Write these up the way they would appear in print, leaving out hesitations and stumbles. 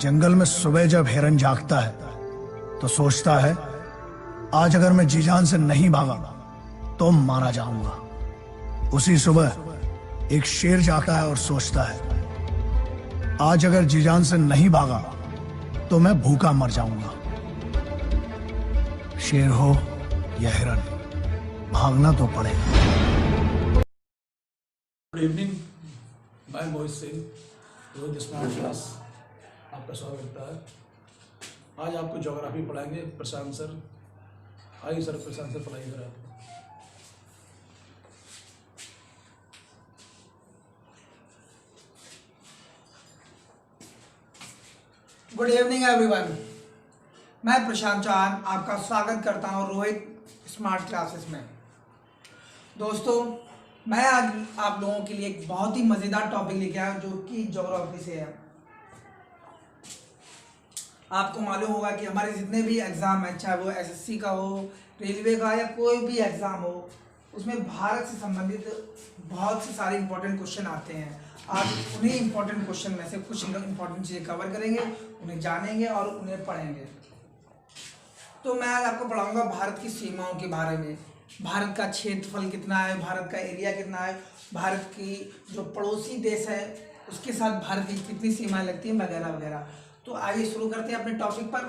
जंगल में सुबह जब हिरन जागता है तो सोचता है, आज अगर मैं जी जान से नहीं भागा तो मारा जाऊंगा। उसी सुबह एक शेर जागता है और सोचता है, आज अगर जी जान से नहीं भागा तो मैं भूखा मर जाऊंगा। शेर हो या हिरन, भागना तो पड़ेगा। गुड इवनिंग, मैं मोहित सिंह, रोज स्मार्ट क्लास आपका स्वागत करता है। आज आपको ज्योग्राफी पढ़ाएंगे प्रशांत सर। आइए सर, प्रशांत सर पढ़ाइए सर आपको। गुड इवनिंग एवरीवन, मैं प्रशांत चौहान आपका स्वागत करता हूं रोहित स्मार्ट क्लासेस में। दोस्तों, मैं आज आप लोगों के लिए एक बहुत ही मज़ेदार टॉपिक लेके आया जो कि ज्योग्राफी से है। आपको मालूम होगा कि हमारे जितने भी एग्ज़ाम हैं, चाहे वो एसएससी का हो, रेलवे का या कोई भी एग्ज़ाम हो, उसमें भारत से संबंधित बहुत से सारे इंपॉर्टेंट क्वेश्चन आते हैं। आज उन्हीं इंपॉर्टेंट क्वेश्चन में से कुछ इंपॉर्टेंट चीज़ें कवर करेंगे, उन्हें जानेंगे और उन्हें पढ़ेंगे। तो मैं आज आपको पढ़ाऊंगा भारत की सीमाओं के बारे में। भारत का क्षेत्रफल कितना है, भारत का एरिया कितना है, भारत की जो पड़ोसी देश है उसके साथ भारत की कितनी सीमाएं लगती हैं, वगैरह वगैरह। तो आइए शुरू करते हैं अपने टॉपिक पर।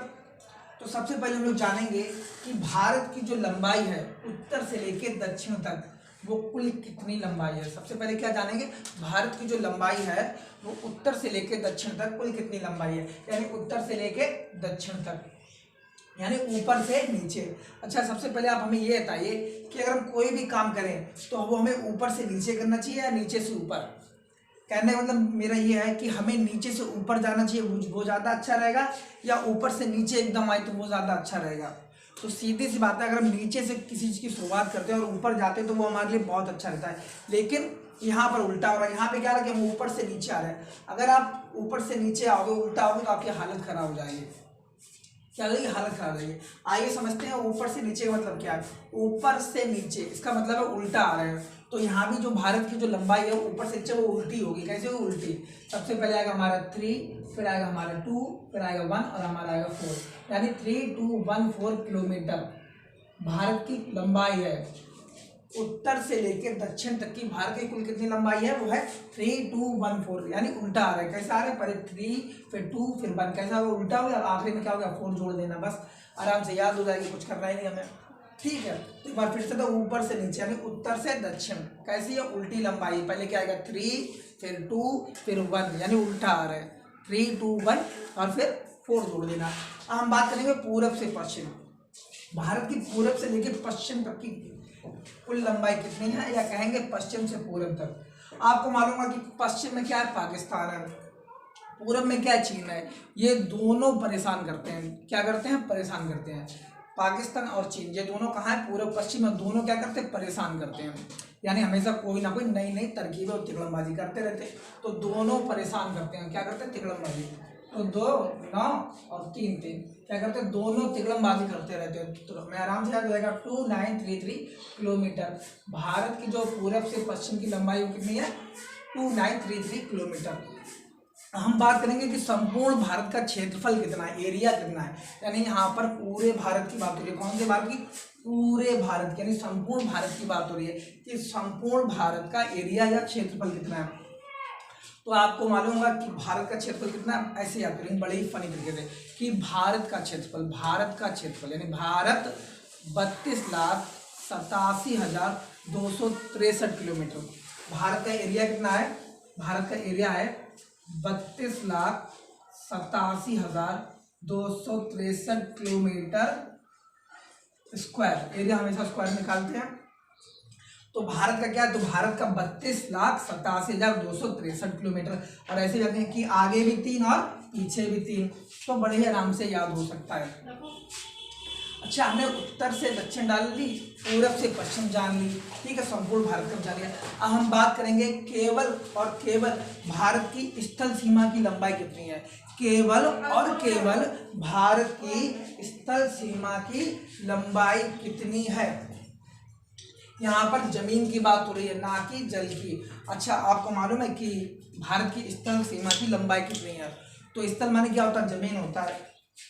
तो सबसे पहले हम लोग जानेंगे कि भारत की जो लंबाई है उत्तर से लेकर दक्षिण तक, वो कुल कितनी लंबाई है। सबसे पहले क्या जानेंगे, भारत की जो लंबाई है वो उत्तर से लेकर दक्षिण तक कुल कितनी लंबाई है, यानी उत्तर से लेकर दक्षिण तक, यानी ऊपर से नीचे। अच्छा, सबसे पहले आप हमें ये बताइए कि अगर हम कोई भी काम करें तो वो हमें ऊपर से नीचे करना चाहिए या नीचे से ऊपर। कहने का मतलब मेरा ये है कि हमें नीचे से ऊपर जाना चाहिए, वो ज़्यादा अच्छा रहेगा, या ऊपर से नीचे एकदम आए तो वो ज़्यादा अच्छा रहेगा। तो सीधी सी बात है, अगर हम नीचे से किसी चीज़ की शुरुआत करते हैं और ऊपर जाते हैं तो वो हमारे लिए बहुत अच्छा रहता है। लेकिन यहाँ पर उल्टा हो रहा है। यहाँ पे क्या रहा कि हम ऊपर से नीचे आ रहे हैं। अगर आप ऊपर से नीचे आओगे, उल्टा आओगे, तो आपकी हालत ख़राब हो जाएगी। क्या लगेगी? हालत खराब रहेगी। आइए समझते हैं ऊपर से नीचे का मतलब क्या है। ऊपर से नीचे इसका मतलब है उल्टा आ रहे हैं। तो यहाँ भी जो भारत की जो लंबाई है ऊपर से नीचे वो उल्टी होगी। कैसे होगी? उल्टी। सबसे पहले आएगा हमारा 3, फिर आएगा हमारा 2, फिर आएगा 1 और हमारा आएगा 4, यानी 3214 किलोमीटर भारत की लंबाई है। उत्तर से लेकर दक्षिण तक की भारत की कुल कितनी लंबाई है, वो है 3214, यानी उल्टा आ रहा है। कैसा आ रहा है? पहले 3, फिर 2, फिर 1, कैसा हो? उल्टा हो गया। आखिरी में क्या हो गया? 4 जोड़ देना, बस आराम से याद हो जाएगी, कुछ करना ही नहीं हमें। ठीक है, तो एक बार फिर से, तो ऊपर से नीचे यानी उत्तर से दक्षिण, कैसी है? उल्टी लंबाई। पहले क्या आएगा? 3, फिर 2, फिर 1, यानी उल्टा आ रहा है। 3, 2, 1 और फिर 4 जोड़ देना। अब हम बात करेंगे पूरब से पश्चिम। भारत की पूरब से लेकर पश्चिम तक की कुल लंबाई कितनी है, या कहेंगे पश्चिम से पूरब तक। आपको मालूम है कि पश्चिम में क्या है? पाकिस्तान है। पूरब में क्या है? चीन है। ये दोनों परेशान करते हैं। क्या करते हैं? परेशान करते हैं। पाकिस्तान और चीन, ये दोनों कहाँ है? पूरब पश्चिम में। दोनों क्या करते हैं? परेशान करते हैं, यानी हमेशा कोई ना कोई नई नई तरकीबें और तिकड़मबाजी करते रहते हैं। तो दोनों परेशान करते हैं। क्या करते हैं? तिकड़मबाजी। तो 2, 9 और 3, 3 क्या करते हैं? दोनों तिकड़मबाजी करते रहते हैं। तो हमें आराम से याद हो जाएगा 2933 किलोमीटर। भारत की जो पूरब से पश्चिम की लंबाई वो कितनी है? 2933 किलोमीटर। हम बात करेंगे कि संपूर्ण भारत का क्षेत्रफल कितना है, एरिया कितना है, यानी यहाँ पर पूरे भारत की बात हो रही है। कौन से भारत की? पूरे भारत की, यानी संपूर्ण भारत की बात हो रही है कि संपूर्ण भारत का एरिया या क्षेत्रफल कितना है। तो आपको मालूम होगा कि भारत का क्षेत्रफल कितना है। ऐसे याद करेंगे बड़े ही फनी तरीके से कि भारत का क्षेत्रफल यानी भारत 32,87,263 किलोमीटर। भारत का एरिया कितना है? भारत का एरिया है 32,87,263 किलोमीटर स्क्वायर। एरिया हमेशा स्क्वायर निकालते हैं। तो भारत का क्या है? तो भारत का 32,87,263 किलोमीटर। और ऐसे जाते हैं कि आगे भी 3 और पीछे भी 3, तो बड़े ही आराम से याद हो सकता है। अच्छा, हमने उत्तर से दक्षिण डाल ली, पूरब से पश्चिम जान ली, ठीक है, संपूर्ण भारत का जान लिया। अब हम बात करेंगे केवल और केवल भारत की स्थल सीमा की लंबाई कितनी है। केवल और केवल भारत की स्थल सीमा की लंबाई कितनी है। यहाँ पर जमीन की बात हो रही है, ना कि जल की। अच्छा, आपको मालूम है कि भारत की स्थल सीमा की लंबाई कितनी है? तो स्थल माने क्या होता है, जमीन होता है।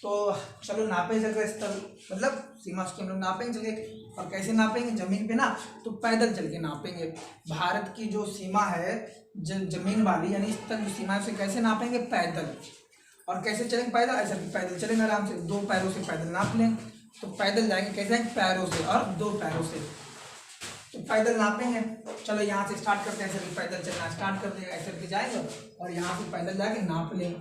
तो चलो नापे चल स्थल मतलब सीमा उसकी हम लोग नापेंगे चलिए। और कैसे नापेंगे, जमीन पे ना, तो पैदल चल के नापेंगे। भारत की जो सीमा है जमीन वाली यानी स्थल जो सीमा है उसे कैसे नापेंगे, पैदल। और कैसे चलेंगे, पैदल, ऐसा पैदल चलेंगे आराम से, 2 पैरों से पैदल नाप लेंगे। तो पैदल जाएंगे कैसे, पैरों से और 2 पैरों से, तो पैदल नापेंगे। चलो यहाँ से स्टार्ट करते हैं, ऐसे पैदल चलना स्टार्ट कर देंगे, ऐसे करके जाएंगे और यहाँ से पैदल जाके नाप लेंगे।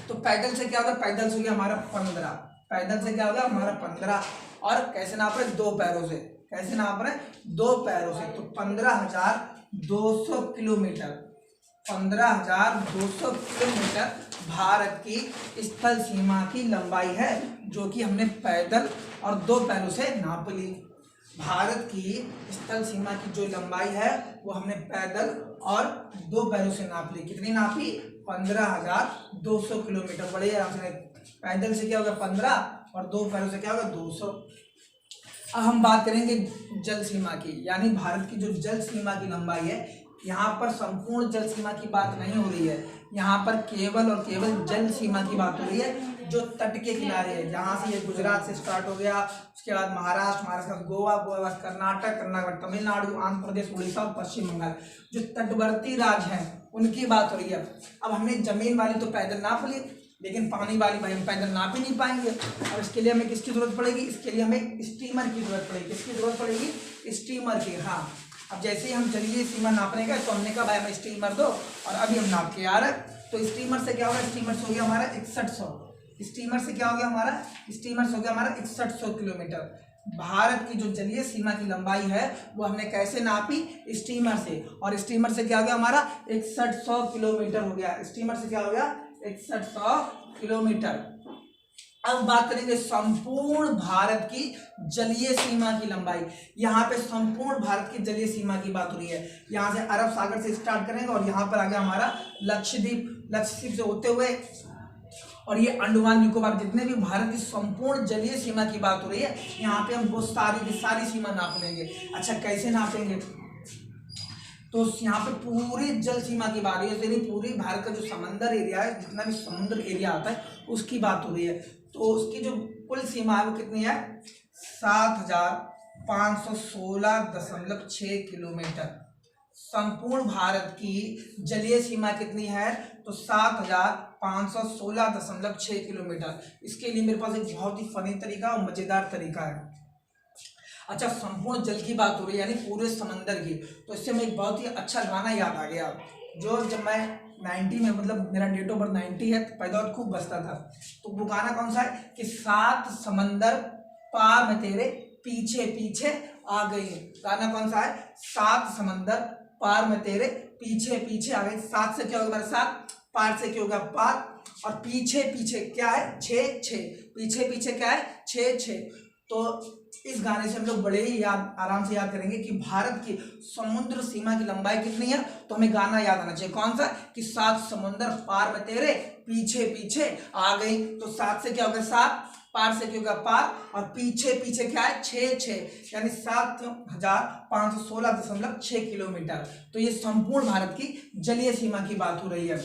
तो पैदल से क्या होगा, पैदल से हो गया हमारा 15, पैदल से क्या होगा हमारा 15। और कैसे नाप रहे, 2 पैरों से, कैसे नाप रहे, 2 पैरों से। तो 15,200 किलोमीटर, 15,200 किलोमीटर भारत की स्थल सीमा की लंबाई है, जो कि हमने पैदल और 2 पैरों से नाप ली। भारत की स्थल सीमा की जो लंबाई है वो हमने पैदल और 2 पैरों से नाप ली। कितनी नापी, 15,200 किलोमीटर। बड़े आराम से, पैदल से क्या होगा 15 और 2 पैरों से क्या होगा 200। अब हम बात करेंगे जल सीमा की, यानी भारत की जो जल सीमा की लंबाई है। यहाँ पर संपूर्ण जल सीमा की बात नहीं हो रही है, यहाँ पर केवल और केवल जल सीमा की बात हो रही है जो तट के किनारे है। जहाँ से ये गुजरात से स्टार्ट हो गया, उसके बाद महाराष्ट्र, महाराष्ट्र का गोवा, गोवा बाद कर्नाटक, कर्नाटक तमिलनाडु, आंध्र प्रदेश, उड़ीसा और पश्चिम बंगाल, जो तटवर्ती राज्य हैं उनकी बात हो रही है। अब हमने जमीन वाली तो पैदल नाप ली, लेकिन पानी वाली भाई हम पैदल नाप ही नहीं पाएंगे। और इसके लिए हमें किसकी जरूरत पड़ेगी, इसके लिए हमें स्टीमर की जरूरत पड़ेगी। किसकी जरूरत पड़ेगी, स्टीमर की। हाँ, अब जैसे ही हम जलीय सीमा नापने का, तो हमने कहा भाई हमें स्टीमर दो, और अभी हम नाप के आ रहे हैं। तो स्टीमर से क्या होगा, स्टीमर से हो गया हमारा 6100, स्टीमर से क्या हो गया हमारा, स्टीमर से हो गया हमारा 6100 किलोमीटर। भारत की जो जलीय सीमा की लंबाई है वो हमने कैसे नापी, स्टीमर से, और स्टीमर से क्या हो गया हमारा 6100 किलोमीटर हो गया। स्टीमर से क्या हो गया 6100 किलोमीटर। अब बात करेंगे संपूर्ण भारत की जलीय सीमा की लंबाई। यहाँ पे संपूर्ण भारत की जलीय सीमा की बात हो रही है। यहाँ से अरब सागर से स्टार्ट करेंगे और यहाँ पर आ गया हमारा लक्षद्वीप, लक्षद्वीप से होते हुए और ये अंडमान निकोबार, जितने भी भारत की संपूर्ण जलीय सीमा की बात हो रही है, यहाँ पे हम वो सारी की सारी सीमा नाप लेंगे। अच्छा, कैसे नापेंगे, तो यहाँ पे पूरी जल सीमा की बात है, यानी पूरी भारत का जो समंदर एरिया है, जितना भी समुद्र एरिया आता है उसकी बात हो रही है। तो उसकी जो कुल सीमा है वो कितनी है, 7,516.6 किलोमीटर। संपूर्ण भारत की जलीय सीमा कितनी है, तो 7,516.6 किलोमीटर। इसके लिए मेरे पास एक बहुत ही फनी तरीका और मजेदार तरीका है। अच्छा, संपूर्ण जल की बात हो रही है यानी पूरे समंदर की, तो इससे मैं एक बहुत ही अच्छा गाना याद आ गया, जो जब मैं 90 में, मतलब मेरा डेट ऑफ बर्थ 90 है, पैदा और खूब बसता था। तो वो गाना कौन सा है कि 7 समंदर पार में तेरे पीछे पीछे आ गई। गाना कौन सा है, 7 समंदर पार में तेरे पीछे पीछे आ गई। 7 से क्या होगा हमारा 7, पार से क्या होगा पार, और पीछे पीछे क्या है 6, पीछे पीछे क्या है 6। तो इस गाने से हम लोग बड़े ही आराम से याद करेंगे कि भारत की समुद्र सीमा की लंबाई कितनी है। तो हमें गाना याद आना चाहिए, कौन सा, कि 7 समुद्र पार में तेरे पीछे पीछे आ गई। तो 7 से क्या होगा 7, पार से क्या होगा पार, और पीछे पीछे क्या है 6, यानी 7,516.6 किलोमीटर। तो ये संपूर्ण भारत की जलीय सीमा की बात हो रही है।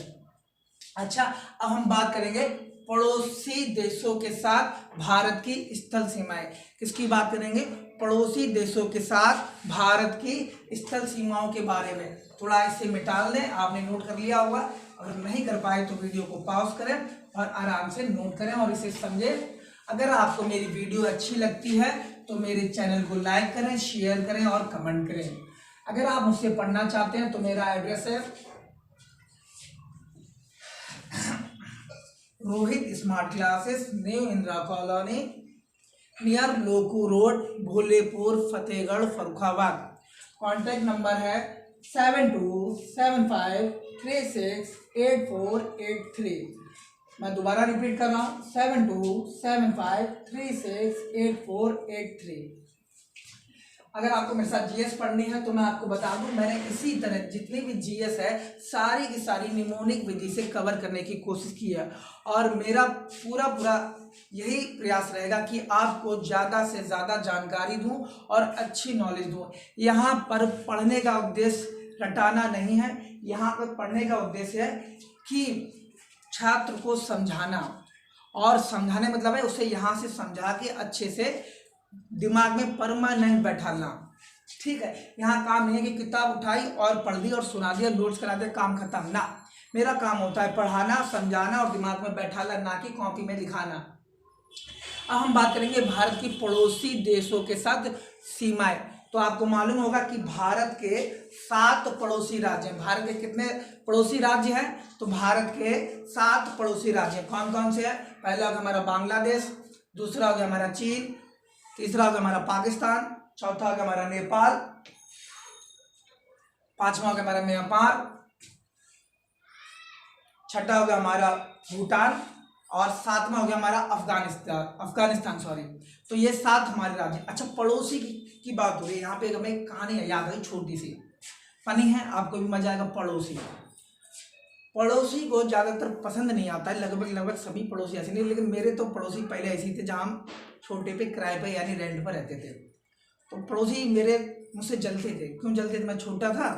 अच्छा, अब हम बात करेंगे पड़ोसी देशों के साथ भारत की स्थल सीमाएं। किसकी बात करेंगे, पड़ोसी देशों के साथ भारत की स्थल सीमाओं के बारे में। थोड़ा इसे मिटा लें, आपने नोट कर लिया होगा, अगर नहीं कर पाए तो वीडियो को पॉज करें और आराम से नोट करें और इसे समझें। अगर आपको मेरी वीडियो अच्छी लगती है तो मेरे चैनल को लाइक करें, शेयर करें और कमेंट करें। अगर आप मुझसे पढ़ना चाहते हैं तो मेरा एड्रेस है Rohit smart classes, new Indira colony, near Loku road, Bholepur, Fatehgarh, Farrukhabad. Contact number है 7275368483। मैं दोबारा रिपीट कर रहा हूँ, 7275368483। अगर आपको मेरे साथ जीएस पढ़नी है तो मैं आपको बता दूं, मैंने इसी तरह जितनी भी जीएस है सारी की सारी निमोनिक विधि से कवर करने की कोशिश की है, और मेरा पूरा यही प्रयास रहेगा कि आपको ज़्यादा से ज़्यादा जानकारी दूं और अच्छी नॉलेज दूं। यहाँ पर पढ़ने का उद्देश्य रटाना नहीं है, यहाँ पर पढ़ने का उद्देश्य है कि छात्र को समझाना, और समझाने मतलब है उसे यहाँ से समझा के अच्छे से दिमाग में परमानेंट बैठाना। ठीक है, यहाँ काम नहीं है कि किताब उठाई और पढ़ दी और सुना दिया, नोट्स करा दिया, काम खत्म ना। मेरा काम होता है पढ़ाना, समझाना और दिमाग में बैठाना, ना कि कॉपी में लिखाना। अब हम बात करेंगे भारत की पड़ोसी देशों के साथ सीमाएं। तो आपको मालूम होगा कि भारत के 7 पड़ोसी राज्य हैं। भारत के कितने पड़ोसी राज्य हैं? तो भारत के 7 पड़ोसी राज्य हैं। कौन कौन से हैं? पहला होगा हमारा बांग्लादेश, दूसरा होगा हमारा चीन, तीसरा होगा हमारा पाकिस्तान, चौथा होगा हमारा नेपाल, पांचवा होगा हमारा म्यांमार, छठा होगा हमारा भूटान और सातवां हो गया हमारा अफगानिस्तान सॉरी। तो ये 7 हमारे राज्य। अच्छा, पड़ोसी की बात हो रही है, यहाँ पे हमें एक कहानी याद आई छोटी सी, फनी है, आपको भी मजा आएगा। पड़ोसी को ज़्यादातर पसंद नहीं आता है, लगभग सभी पड़ोसी ऐसे नहीं, लेकिन मेरे तो पड़ोसी पहले ऐसे थे जहाँ हम छोटे पे किराए पे यानी रेंट पर रहते थे। तो पड़ोसी मेरे मुझसे जलते थे। क्यों जलते थे? मैं छोटा था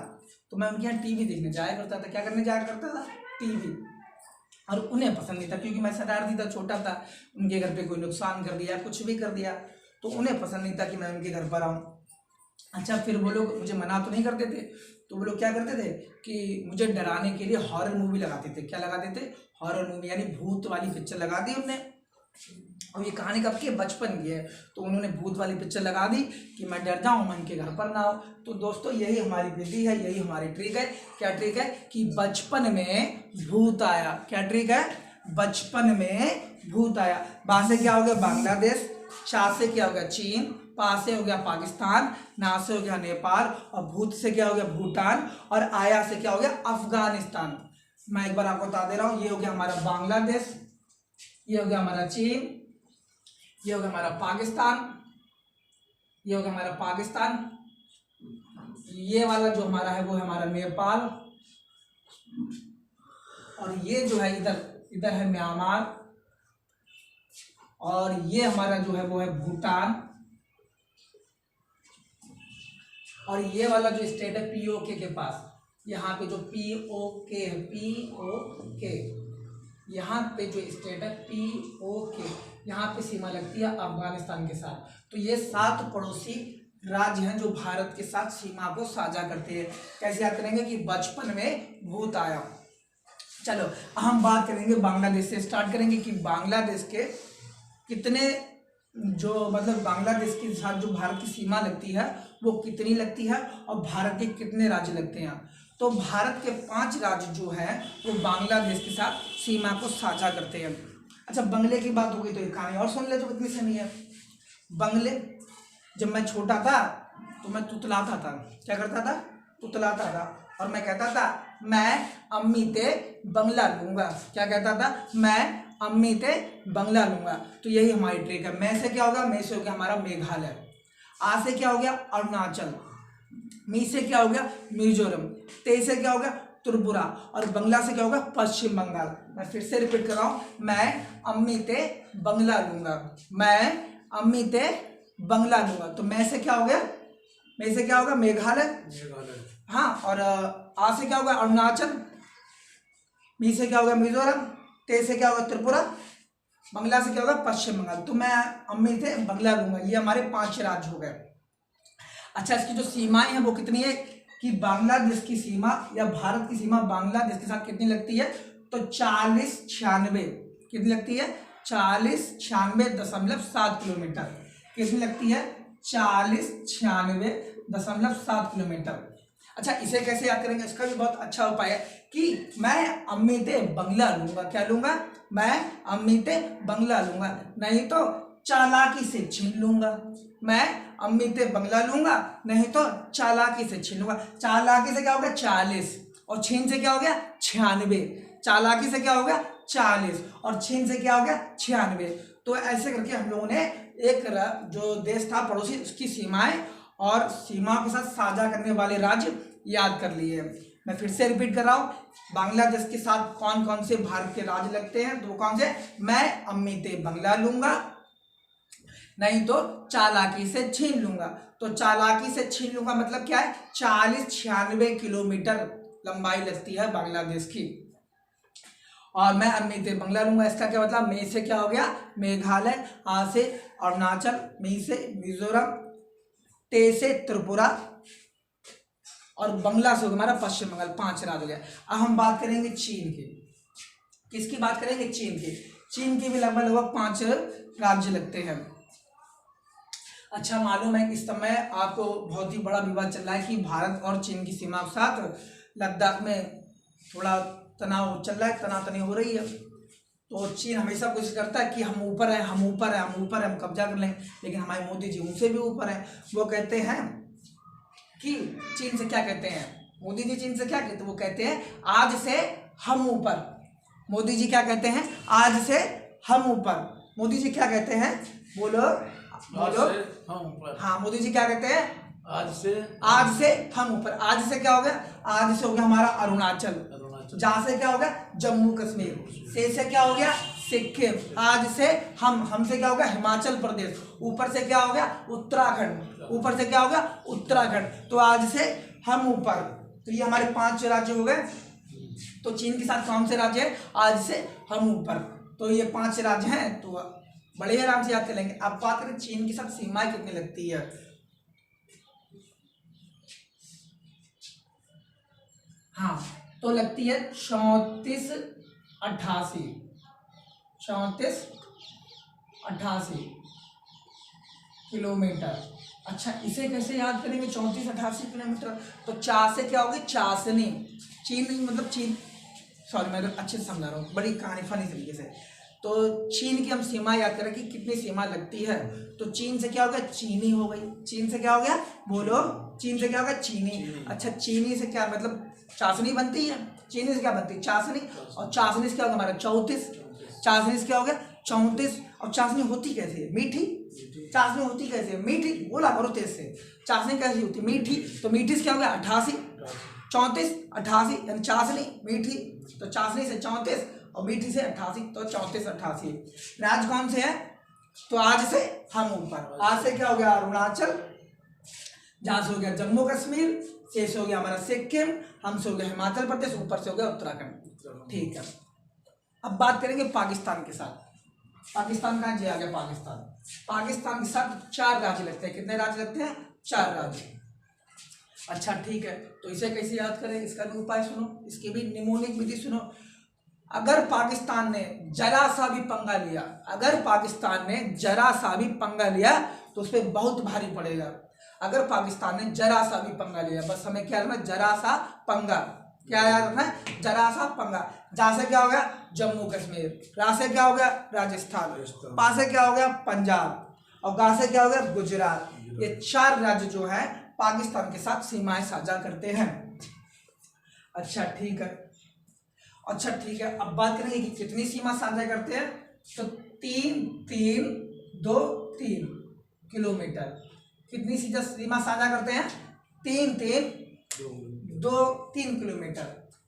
तो मैं उनके यहाँ टीवी देखने जाया करता था। क्या करने जाया करता था? टीवी। और उन्हें पसंद नहीं था क्योंकि मैं शरारती था, छोटा था, उनके घर पे कोई नुकसान कर दिया, कुछ भी कर दिया, तो उन्हें पसंद नहीं था कि मैं उनके घर पर आऊँ। अच्छा, फिर वो लोग मुझे मना तो नहीं करते थे, तो वो लोग क्या करते थे कि मुझे डराने के लिए हॉरर मूवी लगाते थे। क्या लगाते थे? हॉरर मूवी, यानी भूत वाली पिक्चर लगा दी उनने। और ये कहानी कब की है? बचपन की है। तो उन्होंने भूत वाली पिक्चर लगा दी कि मैं डर जाऊँ, मैं उनके घर पर ना आऊँ। तो दोस्तों, यही हमारी विधि है, यही हमारी ट्रिक है। क्या ट्रिक है? कि बचपन में भूत आया। क्या ट्रिक है? बचपन में भूत आया। बा से क्या हो गया? बांग्लादेश, चा से क्या हो गया? चीन, पा से हो गया पाकिस्तान, ना से हो गया नेपाल, और भूत से क्या हो गया? भूटान, और आया से क्या हो गया? अफगानिस्तान। मैं एक बार आपको बता दे रहा हूँ, ये हो गया हमारा बांग्लादेश, ये हो गया हमारा चीन, ये हो गया हमारा पाकिस्तान, ये हो गया हमारा पाकिस्तान, ये वाला जो हमारा है वो है हमारा नेपाल, और ये जो है इधर है म्यांमार, और ये हमारा जो है वो है भूटान, और ये वाला जो स्टेट है पीओके के पास, यहाँ पे जो पीओके है, पीओके, यहाँ पे जो स्टेट है पीओके, यहाँ पे सीमा लगती है अफगानिस्तान के साथ। तो ये 7 पड़ोसी राज्य हैं जो भारत के साथ सीमा को साझा करते हैं। कैसे याद करेंगे? कि बचपन में भूत आया। चलो, हम बात करेंगे बांग्लादेश से, स्टार्ट करेंगे कि बांग्लादेश के कितने, जो मतलब बांग्लादेश के साथ जो भारत की सीमा लगती है वो कितनी लगती है, और भारत के कितने राज्य लगते हैं। तो भारत के 5 राज्य जो हैं वो बांग्लादेश के साथ सीमा को साझा करते हैं। अच्छा, बंगले की बात हो गई तो एक कहानी और सुन ले जो कितनी सही है। बंगले, जब मैं छोटा था तो मैं तुतलाता था। क्या करता था? तुतलाता था, और मैं कहता था मैं अम्मी ते बंगला लूंगा। क्या कहता था? मैं अम्मी ते बंगला लूंगा। तो यही हमारी ट्रिक है। मैं से क्या होगा? मैं से हो गया हमारा मेघालय, आ से क्या हो गया? अरुणाचल, मी से क्या हो गया? मिजोरम, ते से क्या हो गया? त्रिपुरा, और बंगला से क्या होगा? पश्चिम बंगाल। मैं फिर से रिपीट कर रहा हूँ, मैं अम्मी ते बंगला लूंगा, मैं अम्मी ते बंगला लूंगा। तो मैं से क्या हो गया? मैं से क्या होगा? मेघालय, हाँ, और आ से क्या होगा? अरुणाचल, मी से क्या होगा? मिजोरम, ते से क्या होगा? त्रिपुरा, बंगला से क्या होगा? पश्चिम बंगाल। तो मैं अम्मी से बंगला लूंगा। ये हमारे 5 राज्य हो गए। अच्छा, इसकी जो सीमाएं हैं वो कितनी है? कि बांग्लादेश की सीमा या भारत की सीमा बांग्लादेश के साथ कितनी लगती है? तो 4096, कितनी लगती है? 4096.7 किलोमीटर। कितनी लगती है? 4096.7 किलोमीटर। अच्छा, इसे कैसे याद करेंगे? इसका भी बहुत अच्छा उपाय है कि मैं अम्मी ते बंगला लूंगा। क्या लूंगा? मैं अम्मी ते बंगला लूंगा, नहीं तो चालाकी से छीन लूंगा। मैं अम्मी ते बंगला लूंगा, नहीं तो चालाकी से छीन लूंगा। चालाकी से क्या हो गया? 40, और छीन से क्या हो गया? 96। चालाकी से क्या हो गया? 40, और छीन से क्या हो गया? 96। तो ऐसे करके हम लोगों ने एक जो देश था पड़ोसी, उसकी सीमाएं और सीमा के साथ साझा करने वाले राज्य याद कर लिए। मैं फिर से रिपीट कर रहा हूँ, बांग्लादेश के साथ कौन कौन से भारत के राज्य लगते हैं? तो कौन से? मैं अम्मी ते बंगला लूंगा, नहीं तो चालाकी से छीन लूंगा। तो चालाकी से छीन लूंगा मतलब क्या है? 4096 किलोमीटर लंबाई लगती है बांग्लादेश की। और मैं अमित बंगला लूंगा। इसका क्या मतलब, मे से क्या हो गया मेघालय, आ से अरुणाचल, मी से मिजोरम, टे से त्रिपुरा और बंगला से हमारा पश्चिम बंगाल। 5 राज्य हो गया। अब हम बात करेंगे चीन की। किसकी बात करेंगे, चीन की। चीन की भी लगभग 5 राज्य लगते हैं। अच्छा, मालूम है इस समय आपको बहुत ही बड़ा विवाद चल रहा है कि भारत और चीन की सीमा के साथ लद्दाख में थोड़ा तनाव चल रहा है, तनातनी हो रही है। तो चीन हमेशा कोशिश करता है कि हम ऊपर हैं, हम ऊपर हैं, हम ऊपर हैं, हम कब्जा कर लेंगे। लेकिन हमारे मोदी जी उनसे भी ऊपर हैं। वो कहते हैं कि चीन से क्या कहते हैं, मोदी जी चीन से क्या कहते हैं, वो कहते हैं आज से हम ऊपर। मोदी जी क्या कहते हैं, आज से हम ऊपर। मोदी जी क्या कहते हैं, बोलो बोलो। हम ऊपर। हाँ, मोदी जी क्या कहते हैं, आज से हम ऊपर। आज से क्या हो गया, आज से हो गया हमारा अरुणाचल। जहाँ से क्या हो गया जम्मू कश्मीर। से क्या हो गया सिक्किम। आज से हमसे क्या हो गया हिमाचल प्रदेश। ऊपर से क्या हो गया उत्तराखंड। ऊपर से क्या हो गया उत्तराखंड। तो आज से हम ऊपर। तो ये हमारे 5 राज्य हो गए। तो चीन के साथ कौन से राज्य है, आज से हम ऊपर। तो ये 5 राज्य हैं, तो बड़े आराम से याद कर लेंगे। अब बात करें चीन के साथ सीमाएं कितनी लगती है। हाँ, तो लगती है 34-88 किलोमीटर। अच्छा, इसे कैसे याद करेंगे 34-88 किलोमीटर। तो चा से क्या होगी चाशनी। चीन मतलब चीन, सॉरी मैं अच्छे से समझा रहा हूँ, बड़ी कहानी फनी तरीके से। तो चीन की हम सीमा याद करें कि कितनी सीमा लगती है। तो चीन से क्या हो गया चीनी हो गई। चीन से क्या हो गया बोलो, चीन से क्या हो गया चीनी। अच्छा, चीनी से क्या मतलब चाशनी बनती है। चीनी से क्या बनती है चाशनी। और चाशनी से क्या होगा हमारा 34। चाशनी से क्या हो गया 34। और चाशनी होती कैसे है मीठी। चाशनी होती कैसे है मीठी, बोला करो तेज से। चाशनी कैसी होती है मीठी। तो मीठी से क्या हो गया 88। 34-88 यानी चाशनी मीठी। तो चाशनी से 34 और मीठी से 88। तो 34-88 राज्य कौन से है। तो आज से हम ऊपर। आज से क्या हो गया अरुणाचल, जहाँ से हो गया जम्मू कश्मीर, से हो गया हमारा सिक्किम, हमसे हो गया हिमाचल प्रदेश, ऊपर से हो गया उत्तराखंड। ठीक है, अब बात करेंगे पाकिस्तान के साथ। पाकिस्तान कहाँ जे आ गया पाकिस्तान। पाकिस्तान के साथ 4 राज्य लगते हैं। कितने राज्य लगते हैं 4 राज्य। अच्छा ठीक है, तो इसे कैसे याद करें, इसका भी उपाय सुनो, इसकी भी निमोनिक विधि सुनो। अगर पाकिस्तान ने जरा सा भी पंगा लिया, अगर पाकिस्तान ने जरा सा भी पंगा लिया तो उस पर बहुत भारी पड़ेगा। अगर पाकिस्तान ने जरा सा भी पंगा लिया, बस हमें क्या रखना जरा सा पंगा। क्या याद रखना है जरा सा पंगा। जहाँ से क्या हो गया जम्मू कश्मीर, रा से क्या हो गया राजस्थान, पा से क्या हो गया पंजाब और गा से क्या हो गया गुजरात। ये 4 राज्य जो है पाकिस्तान के साथ सीमाएं साझा करते हैं। अच्छा ठीक है, अच्छा ठीक है, अब बात करेंगे कि कितनी सीमा साझा करते हैं। तो 3-3-2-3 किलोमीटर। कितनी सीमा साझा करते हैं 3-3-2-3 किलोमीटर।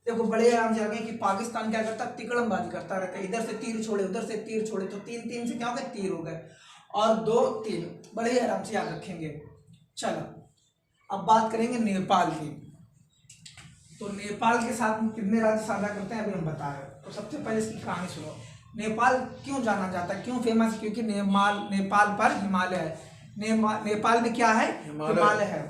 देखो बड़े आराम से आगे कि पाकिस्तान क्या करता है तिकड़मबाजी करता रहता है, इधर से तीर छोड़े उधर से तीर छोड़े, तो 3-3 से क्या हो गए तीर हो गए और 2-3 बड़े आराम से याद रखेंगे। चलो अब बात करेंगे नेपाल की। तो नेपाल के साथ कितने राज्य साझा करते हैं अभी हम बता रहे हैं। तो सबसे पहले इसकी कहानी सुनो। नेपाल क्यों जाना जाता है, क्यों फेमस है, क्योंकि नेपाल पर हिमालय है। नेपाल में क्या है हिमालय है।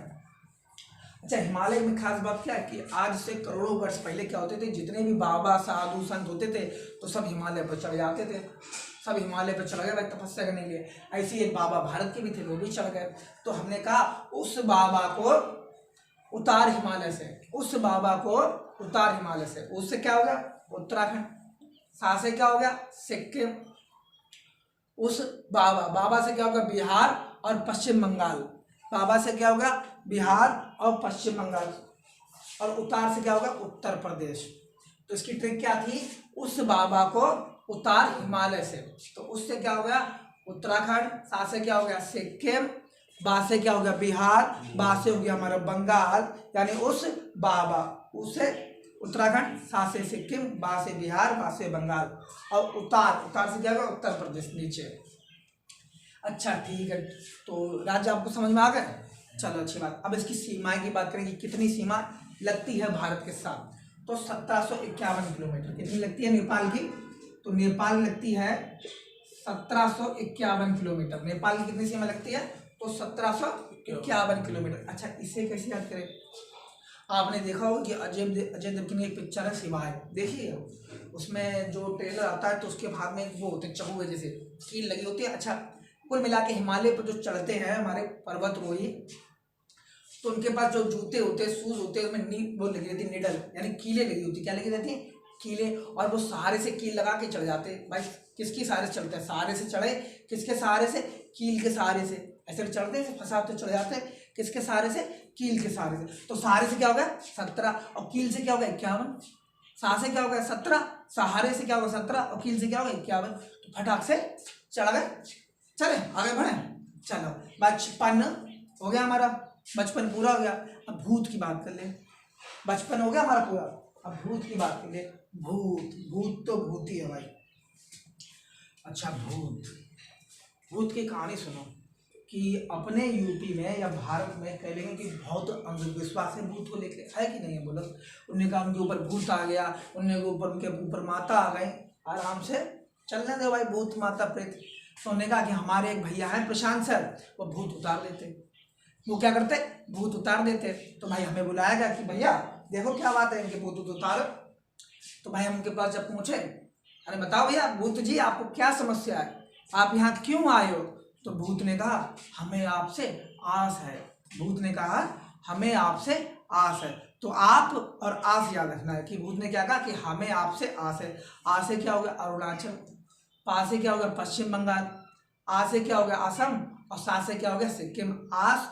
अच्छा, हिमालय में खास बात क्या है कि आज से करोड़ों वर्ष पहले क्या होते थे, जितने भी बाबा साधु संत होते थे तो सब हिमालय पर चढ़ जाते थे, सब हिमालय पर चढ़ गए भाई तपस्या करने के लिए। ऐसे एक बाबा भारत के भी थे, वो भी चढ़ गए। तो हमने कहा उस बाबा को उतार हिमालय से, उस बाबा को उतार हिमालय से। उससे क्या हो गया उत्तराखंड, सा से क्या हो गया सिक्किम, उस बाबा से क्या होगा बिहार और पश्चिम बंगाल, बाबा से क्या होगा बिहार और पश्चिम बंगाल, और उतार से क्या होगा उत्तर प्रदेश। तो इसकी ट्रिक क्या थी, उस बाबा को उतार हिमालय से। तो उससे क्या हो गया उत्तराखंड, सा से क्या हो गया सिक्किम, बा से क्या हो गया बिहार, बा से हो गया हमारा बंगाल, यानी उस बाबा, उससे उत्तराखंड, सा से सिक्किम, बा से बिहार, बा से बंगाल, और उतार से क्या होगा उत्तर प्रदेश नीचे। अच्छा ठीक है, तो राज्य आपको समझ में आ गए। चलो अच्छी बात। अब इसकी सीमाएं की बात करें कि कितनी सीमा लगती है भारत के साथ। तो 1751 किलोमीटर। कितनी लगती है नेपाल की? तो नेपाल लगती है 1751 किलोमीटर। नेपाल की कितनी सीमा लगती है? तो 1751 किलोमीटर। अच्छा, इसे कैसे याद करें? आपने देखा होगा कि अजय देवगन की एक पिक्चर है शिवाय, देखिए उसमें जो ट्रेलर आता है तो उसके भाग में वो होते चबू जैसे कील लगी होती है। अच्छा, कुल मिला के हिमालय पर जो चढ़ते हैं हमारे पर्वतरोही, तो उनके पास जो जूते होते हैं, शूज होते हैं, उसमें वो लगी रहती है निडल, यानी कीलें लगी होती है। क्या लगी रहती है? कीलें। और वो सहारे से कील लगा के चढ़ जाते हैं। भाई किसके सहारे से चढ़ते हैं? सहारे से चढ़े, किसके सहारे से? कील के सहारे से। ऐसे चढ़ते हैं, फंसाते चढ़ जाते हैं, किसके सहारे से? कील के सहारे से। तो सहारे से क्या होगा? 17, और कील से क्या होगा? 51। सहा से क्या होगा? 17, सहारे से क्या होगा? 17, और कील से क्या होगा? 51। तो फटाक से चढ़ गए। चले आगे बढ़े। चलो, बचपन हो गया हमारा, बचपन पूरा हो गया। अब भूत की बात कर ले। बचपन हो गया हमारा पूरा, अब भूत की बात कर ले। भूत तो भूत ही है भाई। अच्छा, भूत की कहानी सुनो कि अपने यूपी में या भारत में कह लेंगे कि बहुत अंधविश्वास है भूत को लेके, है कि नहीं है? बोलो। उनने कहा उनके ऊपर भूत आ गया, उनके ऊपर माता आ गई। आराम से चलने दो भाई, भूत माता प्रेत। तो उन्होंने कहा कि हमारे एक भैया है प्रशांत सर, वो भूत उतार देते। वो क्या करते? भूत उतार देते। तो भाई हमें बुलाया गया कि भैया देखो क्या बात है, इनके भूत उतारो। तो भाई हम उनके पास जब पहुंचे, अरे बताओ भैया भूत जी आपको क्या समस्या है, आप यहाँ क्यों आए हो? तो भूत ने कहा हमें आपसे आस है। भूत ने कहा हमें आपसे आस है। तो आप और आस याद रखना है कि भूत ने क्या कहा कि हमें आपसे आस है। आस से क्या हो गया? अरुणाचल। पा से क्या हो गया? पश्चिम बंगाल। आ से क्या हो गया? असम। और सा से क्या हो गया? सिक्किम। आस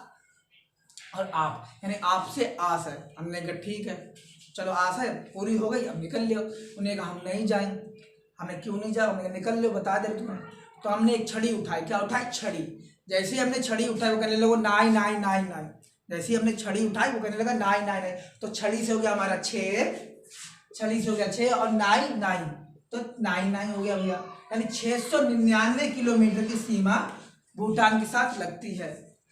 और आप, यानी आपसे आस है। हमने कहा ठीक है, चलो आस है पूरी हो गई, अब निकल लियो। उन्हें कहा हम नहीं जाएंगे। हमें क्यों नहीं जाओ? हमने निकल लियो, बता दे तुम्हें। तो हमने एक छड़ी उठाई। क्या उठाई? छड़ी। जैसे ही हमने छड़ी उठाई वो कहने लगा नाई नाई नाई नाई। जैसे ही हमने छड़ी उठाई वो कहने लगा नाई नाई नाई। तो छड़ी से हो गया हमारा 6, छड़ी से हो गया 6 और नाई नाई, तो नाई नाई हो गया भैया। यानी 699 किलोमीटर की सीमा भूटान के साथ लगती है।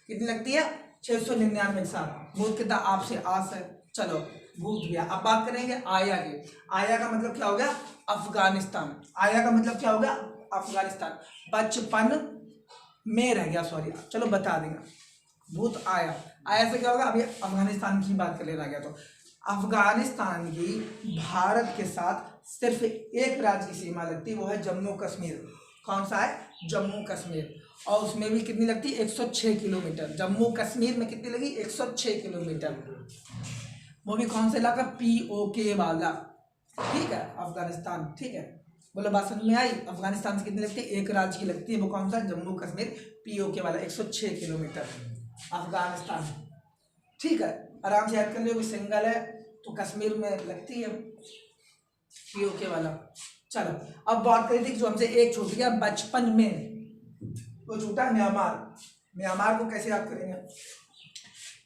कितनी लगती है? 699 के साथ। भूत कितना आपसे आस है। चलो भूत गया। अब बात करेंगे आया की। आया का मतलब क्या हो गया? अफगानिस्तान। आया का मतलब क्या हो गया? अफगानिस्तान। बचपन में रह गया, सॉरी, चलो बता देंगे। भूत आया, आया से क्या होगा? अभी अफगानिस्तान की बात कर ले रहा गया। तो अफगानिस्तान की भारत के साथ सिर्फ एक राज्य की सीमा लगती है, वो है जम्मू कश्मीर। कौन सा है? जम्मू कश्मीर। और उसमें भी कितनी लगती है? 106 किलोमीटर। जम्मू कश्मीर में कितनी लगी? 106 किलोमीटर। वो भी कौन से इलाका? POK वाला। ठीक है, अफगानिस्तान। ठीक है, बोलो बात समझ में आई? अफगानिस्तान से कितनी लगती है? एक राज्य की लगती है, वो कौन सा? जम्मू कश्मीर। POK वाला 106 किलोमीटर अफगानिस्तान। ठीक है, आराम से याद कर लियो, सिंगल है तो कश्मीर में लगती है POK वाला। चलो अब बात करी थी जो हमसे एक छूट गया बचपन में, वो छूटा म्यांमार। म्यांमार को कैसे याद करेंगे?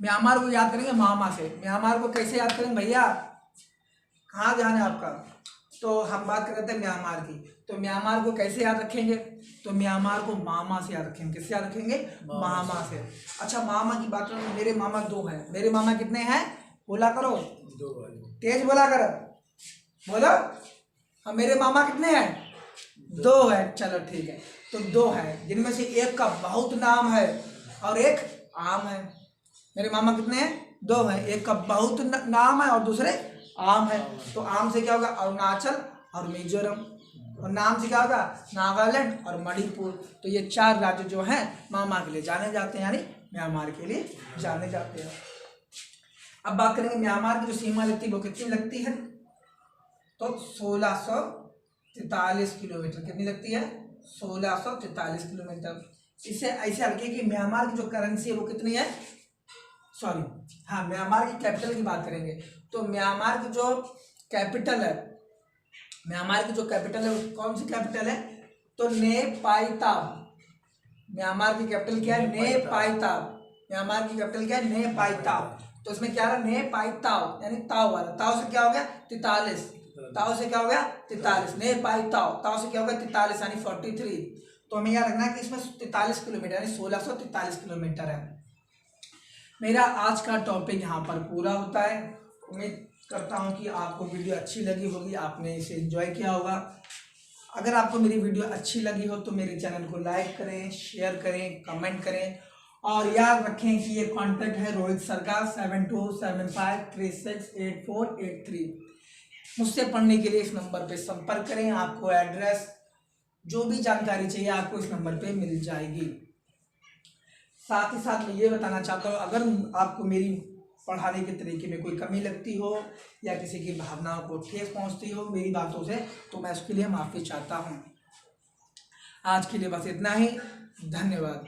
म्यांमार को याद करेंगे मामा से। म्यांमार को कैसे याद करेंगे भैया? कहाँ ध्यान है आपका? तो हम बात कर रहे थे म्यांमार की। तो म्यांमार को कैसे याद रखेंगे? तो म्यांमार को मामा से याद रखेंगे। किससे याद रखेंगे? मामा से। अच्छा, मामा की बात करें, मेरे मामा 2 हैं। मेरे मामा कितने हैं? बोला करो, 2 तेज बोला करो, बोलो। हाँ, मेरे मामा कितने हैं? 2 है। चलो ठीक है, तो 2 है, जिनमें से एक का बहुत नाम है और एक आम है। मेरे मामा कितने हैं? 2 हैं, एक का बहुत नाम है और दूसरे आम है। तो आम से क्या होगा? अरुणाचल और मिजोरम। और नाम से क्या होगा? नागालैंड और मणिपुर। तो ये 4 राज्य जो हैं मामा के लिए जाने जाते हैं, यानी म्यांमार के लिए जाने जाते हैं। अब बात करेंगे म्यांमार की जो सीमा लगती है वो कितनी लगती है? तो 1643 किलोमीटर। कितनी लगती है? 1643 किलोमीटर। इससे ऐसे हल्के कि म्यांमार की जो करेंसी है वो कितनी है? सॉरी, हाँ, म्यांमार की कैपिटल की बात करेंगे। तो म्यांमार की जो कैपिटल है, म्यांमार की जो कैपिटल है वो कौन सी कैपिटल है? तो नेपायताव। म्यांमार की कैपिटल क्या है? नेपायताव। म्यांमार की कैपिटल क्या है? नेपायताव। तो इसमें क्या है? नेपायताव, यानी ताव वाला। ताव से क्या हो गया? 43। ताव से क्या हो गया? 43। नेपायताव। ताव से क्या हो गया? 43, यानी 43। तो हमें याद रखना है कि इसमें 43 किलोमीटर यानी 1643 किलोमीटर है। मेरा आज का टॉपिक यहाँ पर पूरा होता है। उम्मीद करता हूँ कि आपको वीडियो अच्छी लगी होगी, आपने इसे एंजॉय किया होगा। अगर आपको मेरी वीडियो अच्छी लगी हो तो मेरे चैनल को लाइक करें, शेयर करें, कमेंट करें और याद रखें कि ये कॉन्टैक्ट है रोहित सर का 7275368483। मुझसे पढ़ने के लिए इस नंबर पे संपर्क करें। आपको एड्रेस, जो भी जानकारी चाहिए आपको इस नंबर पे मिल जाएगी। साथ ही साथ मैं ये बताना चाहता हूँ, अगर आपको मेरी पढ़ाने के तरीके में कोई कमी लगती हो या किसी की भावनाओं को ठेस पहुंचती हो मेरी बातों से, तो मैं उसके लिए माफ़ी चाहता हूं। आज के लिए बस इतना ही। धन्यवाद।